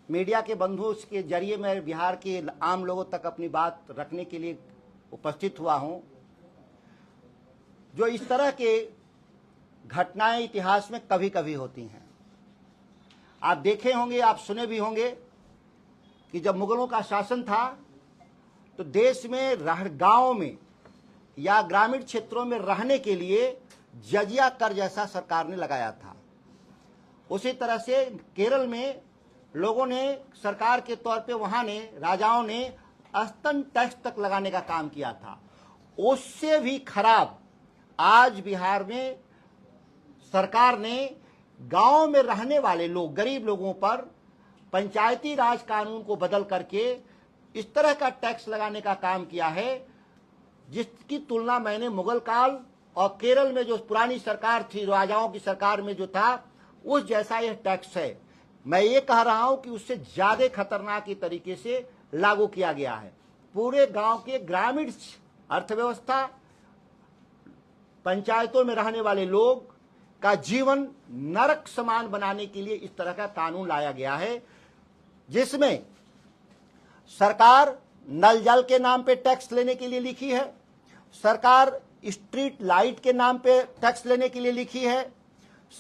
Media के बंधुओं के जरिए मैं बिहार के आम लोगों तक अपनी बात रखने के लिए उपस्थित हुआ हूं। जो इस तरह के घटनाएं इतिहास में कभी कभी होती हैं। आप देखे होंगे, आप सुने भी होंगे कि जब मुगलों का शासन था तो देश में गांव में या ग्रामीण क्षेत्रों में रहने के लिए जजिया कर जैसा सरकार ने लगाया था। उसी तरह से केरल में लोगों ने सरकार के तौर पे वहां ने राजाओं ने स्तन टैक्स तक लगाने का काम किया था। उससे भी खराब आज बिहार में सरकार ने गांव में रहने वाले लोग, गरीब लोगों पर पंचायती राज कानून को बदल करके इस तरह का टैक्स लगाने का काम किया है जिसकी तुलना मैंने मुगल काल और केरल में जो पुरानी सरकार थी, राजाओं की सरकार में जो था, उस जैसा यह टैक्स है। मैं ये कह रहा हूं कि उससे ज्यादा खतरनाक तरीके से लागू किया गया है। पूरे गांव के ग्रामीण अर्थव्यवस्था, पंचायतों में रहने वाले लोग का जीवन नरक समान बनाने के लिए इस तरह का कानून लाया गया है, जिसमें सरकार नल जल के नाम पे टैक्स लेने के लिए लिखी है, सरकार स्ट्रीट लाइट के नाम पे टैक्स लेने के लिए लिखी है,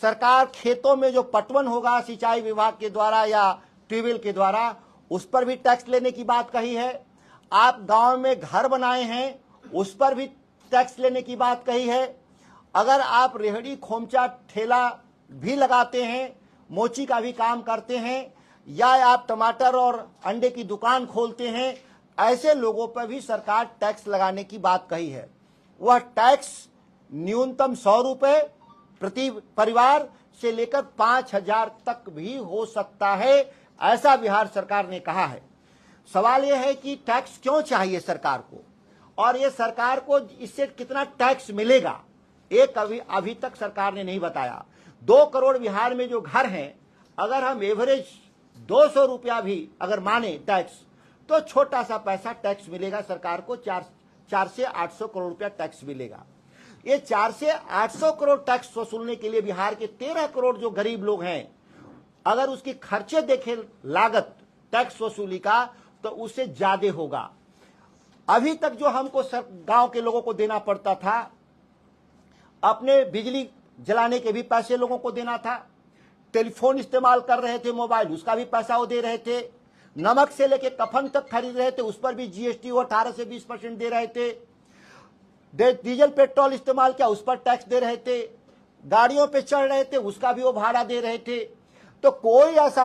सरकार खेतों में जो पटवन होगा सिंचाई विभाग के द्वारा या ट्यूबवेल के द्वारा उस पर भी टैक्स लेने की बात कही है। आप गांव में घर बनाए हैं उस पर भी टैक्स लेने की बात कही है। अगर आप रेहड़ी खोमचा ठेला भी लगाते हैं, मोची का भी काम करते हैं, या आप टमाटर और अंडे की दुकान खोलते हैं, ऐसे लोगों पर भी सरकार टैक्स लगाने की बात कही है। वह टैक्स न्यूनतम 100 रुपए प्रति परिवार से लेकर 5,000 तक भी हो सकता है, ऐसा बिहार सरकार ने कहा है। सवाल यह है कि टैक्स क्यों चाहिए सरकार को, और ये सरकार को इससे कितना टैक्स मिलेगा, एक अभी तक सरकार ने नहीं बताया। 2 करोड़ बिहार में जो घर हैं, अगर हम एवरेज 200 रुपया भी अगर माने टैक्स, तो छोटा सा पैसा टैक्स मिलेगा सरकार को। 4 से 800 करोड़ रुपया टैक्स मिलेगा। ये 4 से 800 करोड़ टैक्स वसूलने के लिए बिहार के 13 करोड़ जो गरीब लोग हैं, अगर उसकी खर्चे देखें लागत टैक्स वसूली का, तो उससे ज्यादा होगा। अभी तक जो हमको गांव के लोगों को देना पड़ता था, अपने बिजली जलाने के भी पैसे लोगों को देना था, टेलीफोन इस्तेमाल कर रहे थे मोबाइल, उसका भी पैसा वो दे रहे थे, नमक से लेके कफन तक खरीद रहे थे उस पर भी जीएसटी वो 18 से 20% दे रहे थे, डीजल पेट्रोल इस्तेमाल किया उस पर टैक्स दे रहे थे, गाड़ियों पे चढ़ रहे थे उसका भी वो भाड़ा दे रहे थे। तो कोई ऐसा